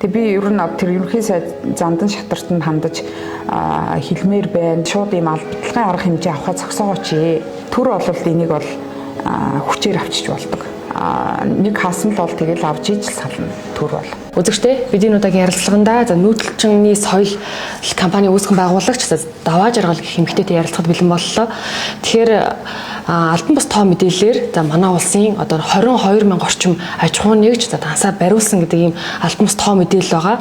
Тэгээ би ер нь тэр ерөнхий сайд зандан шатартанд хандаж хэлмээр байна. Шууд ийм албадлагын арга хэмжээ авахаа зогсоогооч. Төр бол энийг бол хүчээр авчиж болдог. Нэг хаасан л бол тэгэл авч иж сална төр бол. Үзэгчтэй бидний удаагийн ярилцлаганда нүүдэлчний соёл компани үүсгэн байгуулагч даваа жаргал гэх эмэгтэйтэй ярилцахад бэлэн боллоо. Тэгэхээр албан бус тоо мэдээлэлээр манай улсын одоо 22,000 орчим аж ахуй нэгж тансаа бариулсан гэдэг ийм албан бус тоо мэдээлэл байгаа.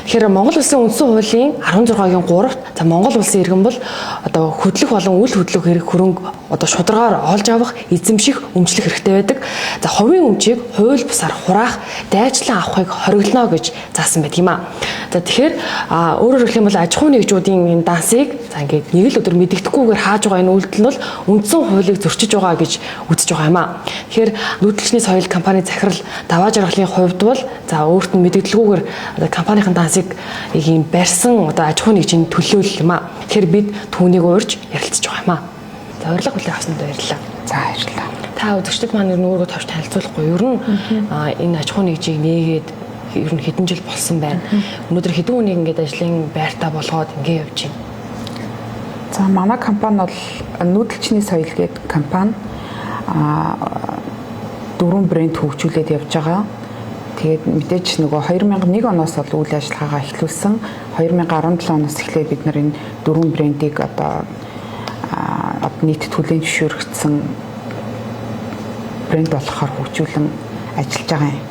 Тэгэхээр Монгол улсын үндсэн хуулийн 16-гийн 3-т Монгол улсын иргэн бол одоо хөдлөх болон үл хөдлөх хэрэг хөрөнгө одоо шударгаар олж авах, эзэмших, өмчлөх хэрэгтэй байдаг. За хувийн өмчийг хууль бусаар хураах, дайчлан авахыг хориглоно гэж заасан байдаг юм аа. За тэгэхээр өөрөөр хэлэх юм бол аж ахуй нэгжүүдийн энэ дансыг за ингээд нэг л өдөр мэддэхгүйгээр хааж байгаа энэ үйлдэл нь бол үндсэн хуулийг зөрчиж байгаа гэж үзэж байгаа юм аа. Тэгэхээр нүүдэлчний соёл компани захирал даваа жаргалын хувьд бол за өөрт нь мэддэхгүйгээр компанийн дансыг ийм барьсан одоо аж ахуй нэгжийн төлөөлөл юм аа. Тэгэхээр бид түүнийг уурж ярилцж байгаа юм аа. За урилга хүлээн авсанд баярлалаа. За баярлалаа. Та үзэгчдэд маань ер нь өөрийгөө товч танилцуулахгүй ер нь энэ аж ахуй нэгжийг нээгээд ер нь хэдэн жил болсон байна. Өнөөдөр хэдэн хүнийг ингээд ажлын байртаа болгоод ингээд явж байна. За манай компани бол нүүдэлчний соёл гэдэг компани дөрвөн брэнд хөгжүүлээд явж байгаа. Тэгээд мэдээж нөгөө 2001 оноос бол үйл ажиллагаагаа эхлүүлсэн. 2017 оноос эхлээд бид нар энэ дөрвөн брэндийг одоо нийт төлөөлөн зөвшөөрөгдсөн брэнд болохоор хөгжүүлэн ажиллаж байгаа юм.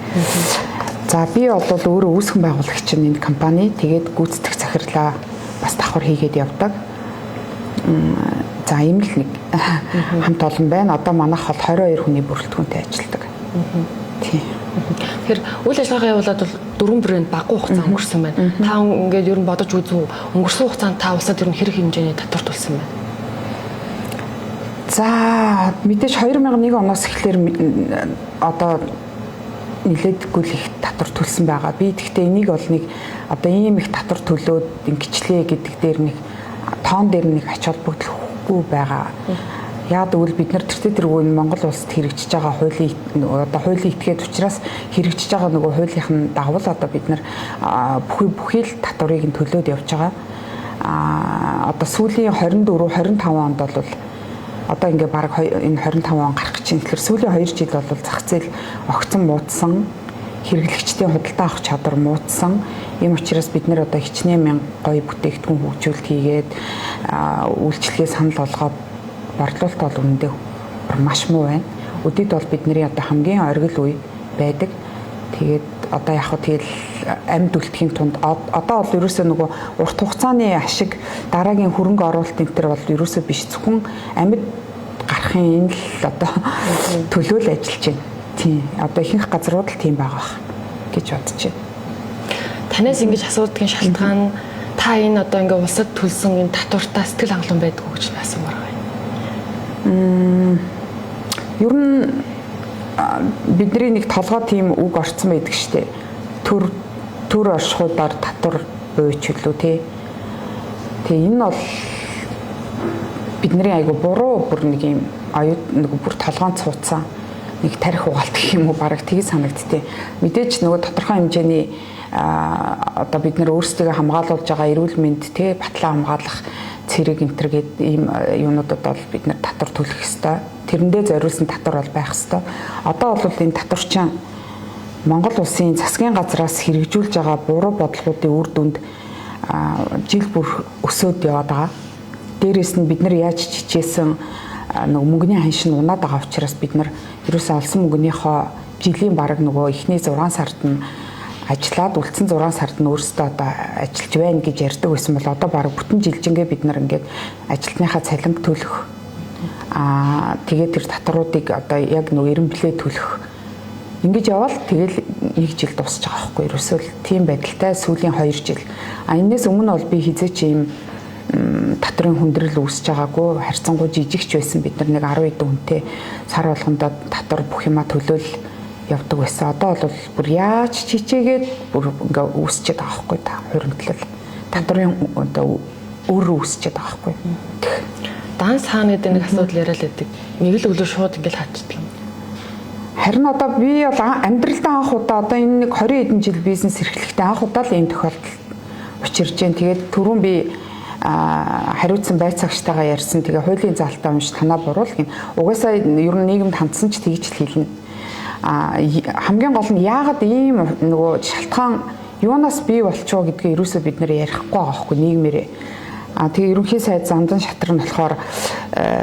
За би бол өөрөө үүсгэн байгуулагч энэ компани. Тэгээд гүйцэтгэх захирлаа бас давхар хийгээд явдаг. За ийм л нэг хамт олон байна. Одоо манайх бол 22 хүний бүрэлдэхүүнтэй ажилладаг. Тийм. Тэгэхээр үйл ажиллагаа явуулаад бол дөрвөн брэнд баггүй хугацаа өнгөрсөн байна. Та ингээд ер нь бодож үзв. Өнгөрсөн хугацаанд та улсад ер нь хэрэг хэмжээний татвар тулсан байна. За мэдээж 2001 оноос эхлээр одоо нэлээдгүй их татвар төлсөн байгаа. Би гэхдээ энийг бол нэг одоо ийм их татвар төлөөд ингэчлээ гэдэг дээр нэг тоон дээр нэг ач холбогдолгүй байгаа. Яг тэгвэл бид нар тэргүй Монгол улсад хэрэгжиж байгаа хуулийн одоо хуулийн этгээд учраас хэрэгжиж байгаа нөгөө хуулийнх нь дагавал одоо бид нар бүхий л татварыг нь төлөөд явж байгаа. Одоо сүүлийн 24 25 онд бол одоо ингээ баг энэ 25 он гарах гэж байна. Тэгэхээр сүүлийн 2 жил бол зах зээл огцон муудсан, хэрэглэгчдийн худалдаа авах чадвар муудсан. Ийм учраас бид нэр одоо хичнээн гоё бүтээгдэхүүн хөгжүүлэлт хийгээд үйлчлэгээ санал болгоод борлуулалт бол үнэндээ маш муу байна. Өдөрт бол бидний одоо хамгийн оргил үе байдаг. Тэгээд одоо яг хөө тэгэл амьд үлдэхийн тунд одоо бол ерөөсөө нөгөө урт хугацааны ашиг дараагийн хөрөнгө оруулалт энэ төр бол ерөөсөө биш, зөвхөн амьд гарахын энэ л одоо төлөөл ажиллаж байна. Тийм. Одоо ихэнх газрууд л тийм байгаа гэж бодож байна. Танаас ингэж асуудгийн шалтгаан та энэ одоо ингээ улсад төлсөн энэ татвартаа сэтгэл хангалуун байдгүй гэж асуумаар байна. Ер нь бидний нэг толгой тийм үг орцсон байдаг штэ. Төр оршихуудаар татвар бууч үлээ тий. Тэгээ энэ бол бидний айгу буруу бүр нэг юм аюут нэг бүр толгоон цууцсан нэг тарих угаалт гэх юм уу бараг тгий санагдтыг. Мэдээж нөгөө тодорхой хэмжээний одоо бид нар өөрсдөө хамгаалуулж байгаа эрүүл мэнд тий батлаа хамгаалах цэрэг энтергээд ийм юунуудад бол бид нар татвар төлөх ёстой. Тэрэндээ зориулсан татвар бол байх ёстой. Одоо бол энэ татварчин Монгол улсын засгийн газраас хэрэгжүүлж байгаа буруу бодлогуудын үр дүнд жил бүр өсөөд яваад байгаа. Дээрээс нь бид нар яаж чичээсэн нөгөө мөнгөний ханшин унаад байгаа учраас бид нар ерөөсөө олсон мөнгөнийхөө жилийн бараг нөгөө эхний 6 сард нь ажиллаад үлдсэн 6 сард нь өөрсдөө одоо ажиллаж байна гэж ярьдаг байсан бол одоо бараг бүтэн жилжингээ бид нар ингээд ажилтныхаа цалинг төлөх тэгээд тэр татваруудыг одоо яг нөгөө эренблээ төлөх ингэж явал тэгэл нэг жил дуусах байгаа байхгүй ерөөсөө тийм байдалтай сүүлийн 2 жил энэс өмнө бол би хизээч ийм татрын хүндрэл үүсэж байгаагүй харьцангуй жижигч байсан бид нар нэг 10 хэдэн хүнтэй сар болгондоо татвар бүх юма төлөөл явдаг байсан. Одоо бол бүр яаж чичээгээд бүр ингээ үүсчихэд байгаа байхгүй та хуримтлал татрын одоо өөрөө үүсчихэд байгаа байхгүй. Данс хаана гэдэг нэг асуудал яриад байдаг. Нэг л өглөө шууд ингээл хатдаг юм. Харин одоо би бол амьдралдаа анх удаа одоо энэ нэг 20 хэдэн жил бизнес эрхлэхдээ анх удаа л ийм тохиолдол учирж जैन. Тэгээд түрүүн би хариуцсан байцаагчтайгаа ярьсан. Тэгээ хуулийн заалтаа унш танаа буруул гин. Угаасаа ер нь нийгэмд хандсан ч тэгж л хэлнэ. Хамгийн гол нь яагаад ийм нөгөө шалтгаан юунаас бий болчихоо гэдгийг ерөөсөө бид нэр ярихгүй байгаа байхгүй нийгмээрээ. Тэгээ ерөнхий сайд зандан шатрын болохоор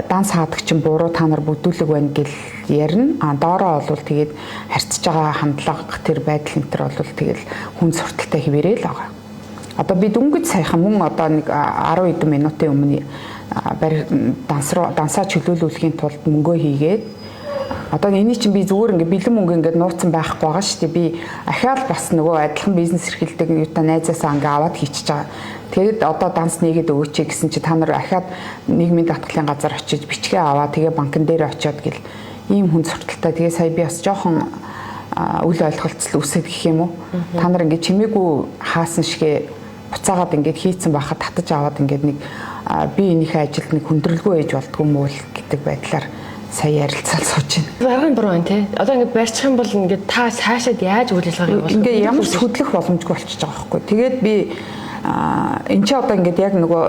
данс хаадаг чинь буруу та нар бүдүүлэг байна гэл ярина. Доороо бол тэгээд харьцаж байгаа хандлага тэр байдал энэ төр бол тэгэл хүн сурталтай хിവэрээ л байгаа. Одоо би дөнгөж сайхан мөн одоо нэг 10 хэдэн минутын өмнө дансаа чөлөөлүүлэхийн тулд мөнгөө хийгээд одоо энэ чинь би зүгээр ингээ бэлэн мөнгө ингээд нууцсан байхгүй байгаа шүү дээ. Би ахаал бас нөгөө адилхан бизнес эрхэлдэг юутай найзаасаа ингээ аваад хийчихэж байгаа. Тэгээд одоо данс нэгээд өгөөч гэсэн чи та нар ахаад нийгмийн даатгалын газар очиж бичгээ аваа тэгээ банкн дээр очиод гэл ийм хүн сурталтай. Тэгээ сая би бас жоохон үл ойлголцол үсэт гэх юм уу. Та нар ингээ чимээгүй хаасан шигэ буцаагаад ингээд хийцэн байхад татаж аваад ингээд нэг би энийхээ ажилд нэг хүндрэлгүй ээж болдгоо мүү гэдэг байдлаар сая ярилцал сууж байна. Аргын буруу байна те. Одоо ингээд барьчих юм бол ингээд та цаашаад яаж үйл ажиллагаа явуулах вэ? Ингээд ямар ч хөдлөх боломжгүй болчихж байгаа байхгүй. Тэгээд би энэ ч одоо ингээд яг нөгөө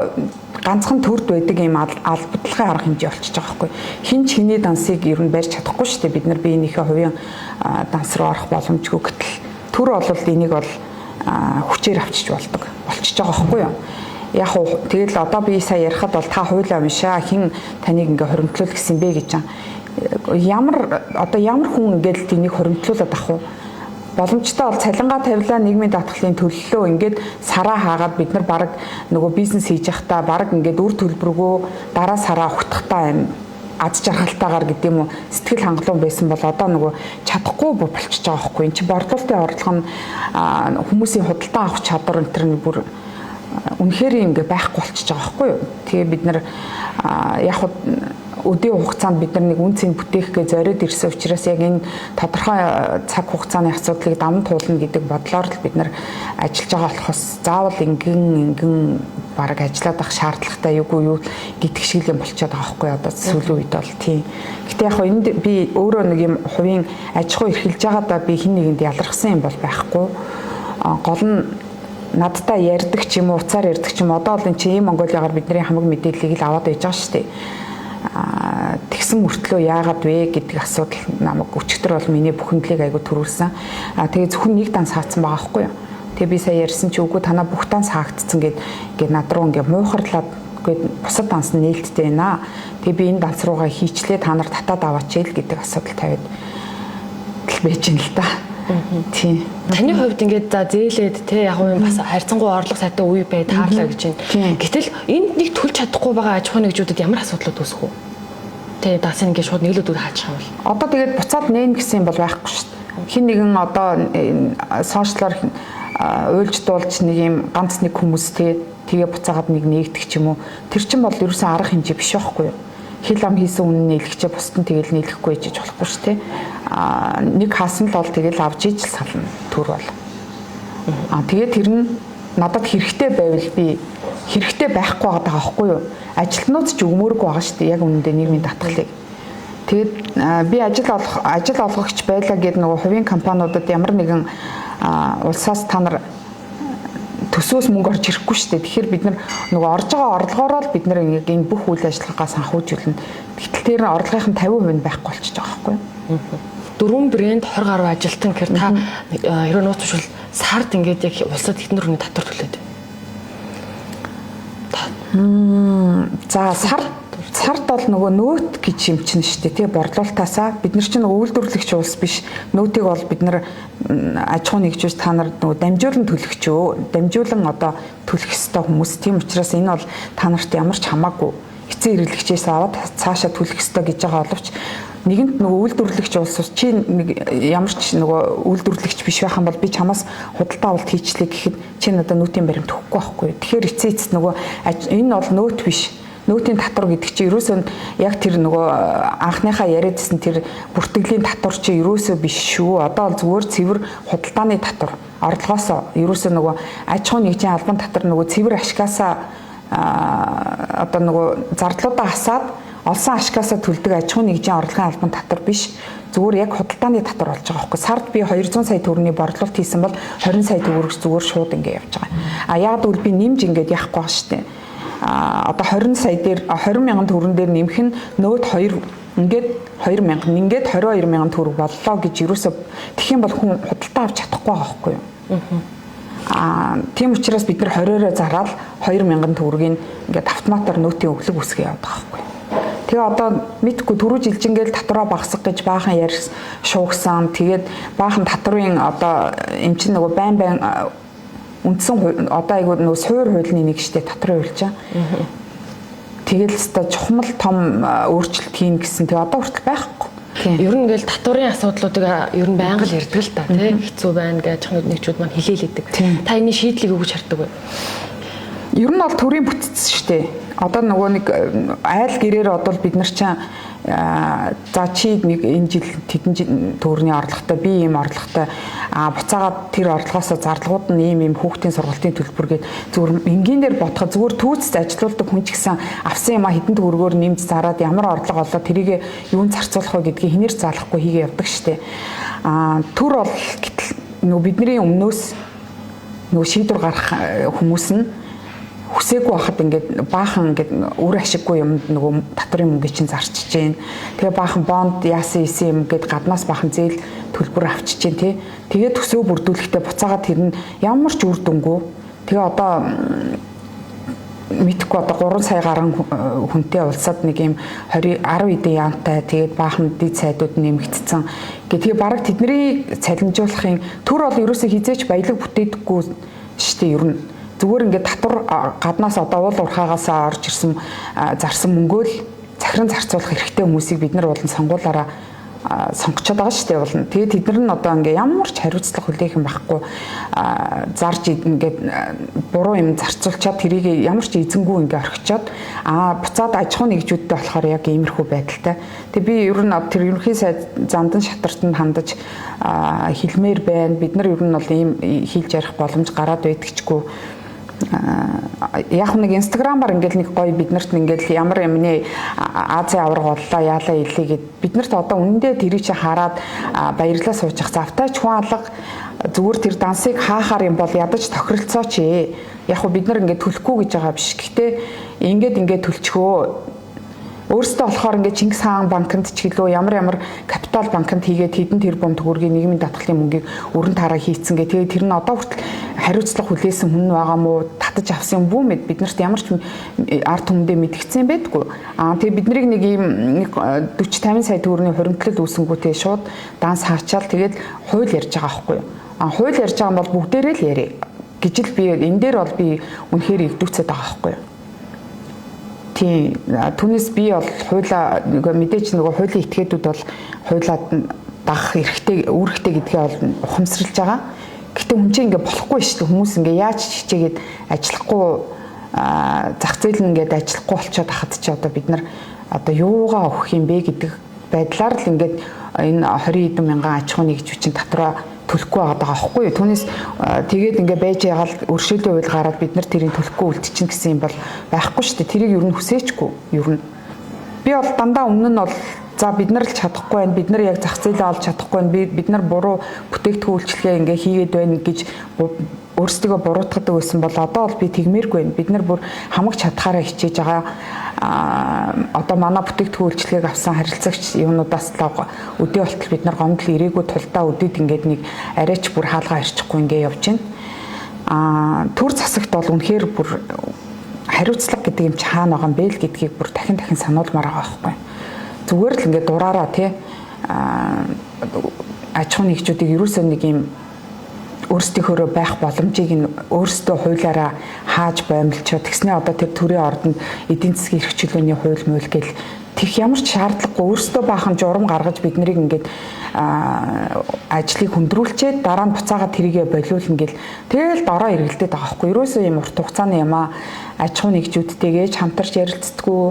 ганцхан төрд байдаг юм албадлагын арга хэмжээ болчихж байгаа байхгүй. Хин ч хиний дансыг ер нь барьж чадахгүй шүү дээ. Бид нар би энийхээ хувийн данс руу орох боломжгүй гэтэл төр бол энийг бол хүчээр авчиж болчихж байгаа байхгүй юу? Яг уу тэгэл одоо би сая ярихад бол та хуйлаа уншаа хин таныг ингээ хоримтлуул гэсэн бэ гэж ямар хүн ингээл тэнийг хоримтлуулаад ах уу? Боломжтой бол цалингаа тавилаа нийгмийн даатгалын төлөлөө ингээд сараа хаагаад бид нар баг нөгөө бизнес хийж явахдаа баг ингээд үр төлбөргөө дараа сараа ухтахтаа юм аз жаргалтайгаар гэдэг юм уу сэтгэл хангалуун байсан бол одоо нөгөө чадахгүй болчихж байгаа байхгүй. Энд чи борлуулалтын орлого нь хүмүүсийн худалдаа авах чадвар энэ төр нь бүр үнэхээр ингээ байхгүй болчихж байгаа байхгүй юу. Тэгээ бид нар яг өдөө хугацаанд бид нар нэг үнцийг бүтээхгээ зориод ирсэн учраас яг энэ тодорхой цаг хугацааны асуудлыг даван туулна гэдэг бодлоор л бид нар ажиллаж байгаа болохоос заавал ингэн бараг ажиллаад авах шаардлагатай юу гэдэг шиг юм болчиход байгаа байхгүй одоо сүүлийн үед бол тийм. Гэтэ яг энд би өөрөө нэг юм хувийн аж ахуй эрхэлж байгаадаа би хин нэгэнд ялрахсан юм бол байхгүй. Гол нь надтай ярьдаг ч юм уу уцаар ярьдаг ч юм одоо бол энэ чинь Монголигаар бидний хамаг мэдээллийг л аваад байж байгаа шүү дээ. Тэгсэн мөртлөө яагаад вэ гэдэг асуудал намайг өчигдөр бол миний бүхэндлийг айгу төрүүлсэн. Тэгээ зөвхөн нэг данс хаацсан байгаа байхгүй юу. Тэгээ би сая ярьсан чи үгүй танаа бүх данс хаагдсан гээд над руу ингээ муухарлаад гээд бусад данс нь нээлттэй байна. Тэгээ би энэ данс руугаа хийчлээ та нар татаад аваач л гэдэг асуудал тавиад байж юм л да. Тийм. Таны хувьд ингээд за зээлээд те яг юм бас харьцангуй орлого сайтай үе бай таарлаа гэж байна. Гэтэл энд нэг төлж чадахгүй байгаа аж ахуйн нэгжүүдэд ямар асуудлууд үүсэх вэ? Тэ даасан ингээд шууд нэглэлүүд хаачих юм бол. Одоо тэгээд буцаад нээн гэсэн юм бол байхгүй шүү дээ. Хин нэгэн одоо сошиалар уйлж дуулж нэг юм ганц нэг хүмүүс тэгээ буцаагаад нэг нээгдэх ч юм уу. Тэр чинь бол ерөөсөн арга хэмжээ биш байхгүй юу? Хил ам хийсэн үнэ нийлэхчээ бусдын тэгэл нийлэхгүй гэж болохгүй шүү дээ. Нэг хаасан л бол тэгэл авч иж сална төр бол. Тэгээд тэр нь надад хэрэгтэй байвал би хэрэгтэй байхгүй байгаа байхгүй юу? Ажилтнууд ч өгмөөргүй байгаа шүү дээ. Яг үнэндээ нийгмийн даатгалыг. Тэгээд би ажил олгогч байлаа гэдэг нөгөө хувийн компаниудад ямар нэгэн улсаас та нар төсөөс мөнгө орж ирэхгүй шүү дээ. Тэгэхээр бид нар нөгөө орж байгаа орлогоороо л бид нар энэ бүх үйл ажиллагаагаа санхүүжүүлнэ. Гэтэл тэр орлогын 50% байхгүй болчихж байгаа байхгүй юу? 4 брэнд 20 гаруй ажилтан гэхээр та хэрэг нууц тушвал сард ингээд яг улсад хэдэн төгрөгийн татвар төлөөд. За сард бол нөгөө нөөт гэж юм чинь шүү дээ тий борлуулалтаасаа бид нар чинь үйлдвэрлэгч улс биш нөөтийг бол бид нар аж ахуй нэгжүүс та нар нөгөө дамжуулан төлөгчөө дамжуулан одоо төлөх ёстой хүмүүс тийм учраас энэ бол та нарт ямар ч хамаагүй эцэг хэрэглэгчээс аваад цаашаа төлөх ёстой гэж байгаа боловч нэгэнт нөгөө үйлдвэрлэгч улс чи ямар ч нөгөө үйлдвэрлэгч биш байх юм бол би чамаас худалдаа авалт хийчлээ гэхэд чи надад нөөтийн баримт өгөхгүй байхгүй. Тэгэхээр эцээц нөгөө энэ бол нөөт биш. Нөөтийн татвар гэдэг чинь ерөөсөө яг тэр нөгөө анхныхаа яриадсэн тэр бүртгэлийн татвар чинь ерөөсөө биш шүү. Одоо бол зүгээр цэвэр худалдааны татвар. Орлогоос ерөөсөө нөгөө аж ахуйн нэгжийн албан татвар нөгөө цэвэр ашгаасаа одоо нөгөө зардлуудаа хасаад олсон ашгаасаа төлдөг аж ахуйн нэгжийн орлогын албан татвар биш. Зүгээр яг худалдааны татвар болж байгаа байхгүй. Сард би 200 сая төгрөгийн борлуулалт хийсэн бол 20 сая төгрөг зүгээр шууд ингэ явж байгаа. А яг л би нэмж ингэж яахгүй байгаа шүү дээ. Одоо 20 сая дээр 20 мянган төгрөн дээр нэмэх нь нөөд 2 ингээд 2 мянган ингээд 22 мянган төгрөг боллоо гэж юусоо тэгэх юм бол хүн худалдаа авч чадахгүй байгаа байхгүй юу? Тийм учраас бид нар 20-ороо зараад 2 мянган төгрөгийг ингээд автоматар нөөтийн өглөг үсгээ яваад байгаа байхгүй юу? Тэгээ одоо мэдгүй түрүү жилжингээл татвараа багасгах гэж баахан ярьс шуугсан. Тэгээд баахан татварын одоо эм чинь нөгөө байн үндсэн одоо айгуу нөгөө суур хуулийн нэг штэ татварын хууль чаа. Тэгэл өстой чухмал том өөрчлөлт хийн гэсэн. Тэгээ одоо хүртэл байхгүй. Ер нь ингээл татварын асуудлуудыг ер нь байнга л ярьдаг л та тий хэцүү байна гэж чанууд нэгчүүд маань хэлээлэдэг. Та энэ шийдлийг өгч харддаг бай. Ер нь бол төрийн бүтц шүү дээ. Одоо нөгөө нэг айл гэрээр одоо бид нар чинь за чи нэг энэ жил тэдэн төгрөгийн орлоготой би ийм орлоготой буцаагаад тэр орлогоосоо зарлагууд нь ийм хүүхдийн сургалтын төлбөр гээд зүгээр энгийн дээр бодоход зүгээр түүцэд ажилуулдаг хүн ч гэсэн авсан юм хэдэн төгрөгөөр нэмж зараад ямар орлого олоо тэрийг юунд зарцуулах вэ гэдгийг хинээр заалахгүй хийгээ явдаг штэ. Төр бол гэтэл нөгөө бидний өмнөөс нөгөө шийдвэр гарах хүмүүс нь хүсээгүй байхад ингээд баахан ингээд үр ашиггүй юм нөгөө татварын мөнгө чинь зарчиж जैन. Тэгээ баахан бонд яасан юм гээд гаднаас баахан зээл төлбөр авчиж जैन тий. Тэгээ төсөө бүрдүүлэхдээ буцаагаад тэр нь ямар ч үр дүнгүй. Тэгээ одоо мэдхгүй одоо 3 сая гаруй хүнтэй улсад нэг юм 10 эдэн яамтай тэгээд баахан дэд сайдууд нэмэгдсэн. Тэгээ бараг тэдний цалинжуулахын төр бол ерөөсөө хизээч баялаг бүтээдэггүй штэ ер нь. Зүгээр ингээд татвар гаднаас одоо уул уурхаагаасаа орж ирсэн зарсан мөнгөө л захиран зарцуулах хэрэгтэй хүмүүсийг бид нар болон сонгуулаараа сонгочод байгаа шүү дээ болно. Тэгээд тэд нар нь одоо ингээ ямар ч хариуцлага хүлээх юм байхгүй зарж ингээд буруу юм зарцуулчаад тэрийг ямар ч эзэнгүй ингээ орхичоод буцаад аж ахуйн нэгжүүдтэй болохоор яг иймэрхүү байдалтай. Тэгээд би ер нь тэр ерөнхий сайд зандан шатартанд хандаж хэлмээр байна. Бид нар ер нь бол ийм хийж ярих боломж гараад байдагчгүй. Яг нэг инстаграмаар ингээл нэг гоё биднэрт ингээл ямар юмны Азийн авраг боллоо яалаа илээ гэд биднэрт одоо үнэндээ тэрийг чи хараад баярлаа суучих завтаач хүн алга зүгээр тэр дансыг хаахаар юм бол ядаж тохиролцооч яг бид нар ингээд төлөхгүй гэж байгаа биш. Гэхдээ ингээд төлчихөө өөрөөсөө болохоор ингээд Чингис хаан банкнд ч гэлөө ямар капитал банкнд хийгээд хэдэн тэрбум төгрөгийн нийгмийн даатгалын мөнгийг өрн таараа хийцэн гэ. Тэгээ тэр нь одоо хүртэл хариуцлага хүлээсэн хүн байгаа мó татаж авсан юм бүү мэд биднэрт ямар ч ард түмэндээ мэдгдсэн байдгүй. Тэгээ биднийг нэг ийм 40-50 сая төгрөгийн хуримтлал үүсэнгүүтээ шууд данс хаачаал тэгээд хууль ярьж байгаа байхгүй юу. Хууль ярьж байгаа юм бол бүгдээрээ л яриа гэж л би энэ дээр бол би үнэхээр эгдүүцээд байгаа байхгүй юу. Түүнээс би бол хуулаа мэдээч нөгөө хуулийн этгээдүүд бол хуулаад дагах эрхтэй үүрэгтэй гэдгээ бол ухамсарлаж байгаа. Гэхдээ хүн чинь ингээ болохгүй шүү дээ. Хүмүүс ингээ яаж хичээгээд ажиллахгүй зах зээл нь ингээд ажиллахгүй болчиход хахад чи одоо бид нар одоо юугаа өгөх юм бэ гэдэг байдлаар л ингээд энэ 20 эдэн мянган аж ахуйн нэгжүүчийн татвараа төлөхгүй байгаа байхгүй юу. Түүнээс тэгээд ингээ байж ягаал өршөөлийн хууль гараад бид нар тэрийг төлөхгүй үлдчихин гэсэн юм бол байхгүй шүү дээ. Тэрийг ер нь хүсээчгүй. Ер нь би бол дандаа өмнө нь бол за бид нар л чадахгүй байна. Бид нар яг зах зээлээ олж чадахгүй байна. Бид нар буруу бүтээгдэхүүн үйлчлэгээ ингээ хийгээд байна гэж өөрсдөө буруутгадаг байсан бол одоо бол би тэгмээргүй байна. Бид нар бүр хамаг чадхаараа хичээж байгаа. Одоо манай бүтээгдэхүүн үйлчлэгийг авсан харилцагч юунуудаас л өдөө болтол бид нар гомдол ирээгүй тулдаа өдөд ингээд нэг арайч бүр хаалгаа ирчихгүй ингээ явж байна. Төр засагт бол үнэхээр бүр хариуцлага гэдэг юм чаана байгаа юм бэ л гэдгийг бүр дахин сануулмаар байгаа байхгүй. Зүгээр л ингээд дураараа тий аж ахуйн нэгжүүдийг ерөөсөө нэг юм өөрсдийнхөө байх боломжийг нь өөрсдөө хуулиараа хааж боомлчоод тэгснээ одоо тэр төрийн ордонд эдийн засгийн эрх чөлөөний хууль мөл гэл тех ямар ч шаардлагагүй өөрсдөө баахан журам гаргаж биднийг ингээд ажлыг хөндрүүлчихэд дараа нь буцаагаад тэрийгэ болиулна гэл тэгэл дороо эргэлдээд байгаа байхгүй. Ерөөсөө юм урт хугацааны юм аж ахуйн нэгжүүдтэйгээ хамтарч ярилцдаггүй.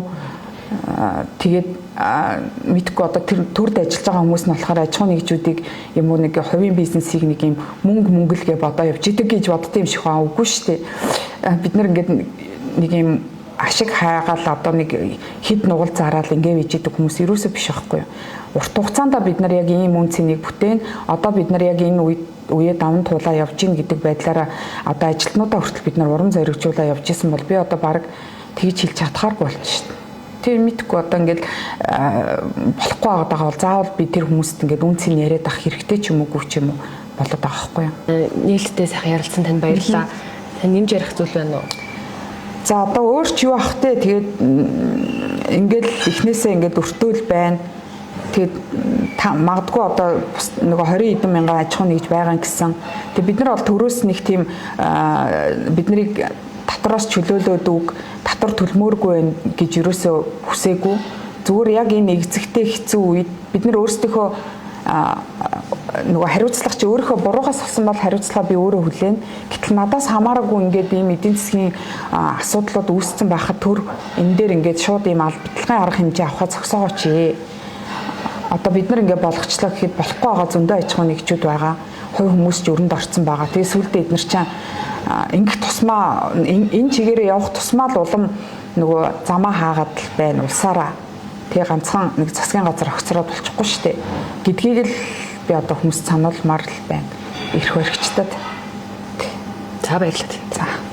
Тэгээд мэдгүй одоо тэр төрд ажиллаж байгаа хүмүүс нь болохоор аж ахуйн нэгжүүдийг юм уу нэг хувийн бизнесийг нэг юм мөнгөлгээ бодоо явж идэг гэж боддог юм шиг байгаа үгүй шүү дээ. Бид нар ингээд нэг юм ашиг хайгаал одоо нэг хэд нугал зараад ингээ вижидэг хүмүүс ерөөсөө биш байхгүй юу. Урт хугацаанд бид нар яг ийм үн цэнийг бүтээн одоо бид нар яг энэ үе даван туулаа явж гин гэдэг байдлаараа одоо ажилтнуудаа хүртэл бид нар уран зоригжуулаа явж исэн бол би одоо баг тэгж хэлж чадхааргүй болчихно шүү дээ. Тэр мэдгүй одоо ингээд болохгүй байгаа бол заавал би тэр хүмүүст ингээд үн цэн яриад авах хэрэгтэй ч юм уугүй ч юм уу болоод байгаа байхгүй юу. Нээлттэй сайхан ярилцсан танд баярлалаа. Тань нэмж ярих зүйл байна уу? За одоо өөр ч юу ах вэ? Тэгээд ингээд эхнээсээ ингээд өртөөл байна. Тэгээд магадгүй одоо нөгөө 20 хэдэн мянган аж ахуй нэгж байгаа гэсэн. Тэгээд бид нар бол төрөөс нэг тийм биднийг татвараас чөлөөлөөд үг, татвар төлмөөргүй байх гэж юусоо хүсээгүй. Зүгээр яг энээгзэгтэй хэцүү үед бид нар өөрсдийнхөө нөгөө хариуцлага чи өөрийнхөө буруугаас авсан бол хариуцлага би өөрөө хүлээн. Гэтэл надаас хамаараагүй ингээд ийм эдийн засгийн асуудлууд үүссэн байхад төр энэ дээр ингээд шууд ийм албадлагын арга хэмжээ авахад зогсоогооч. Одоо бид нар ингээд болгочлаа гэхэд болохгүй байгаа зөндөө аж ахуй нэгжүүд байгаа. Хувь хүмүүс ч өрөнд орсон байгаа. Тэгээ сүүлдээ эднэр чинь ингэх тусмаа энэ чигээрээ явах тусмаа л улам нөгөө замаа хаагаад л байна улсаараа. Тэгээ ганцхан нэг засгийн газар огцроод болчихгүй шүү дээ. Гэдгийг л би одоо хүмүүс сануулмаар л байна. Ирэх баригчдад. За баярлалаа. За.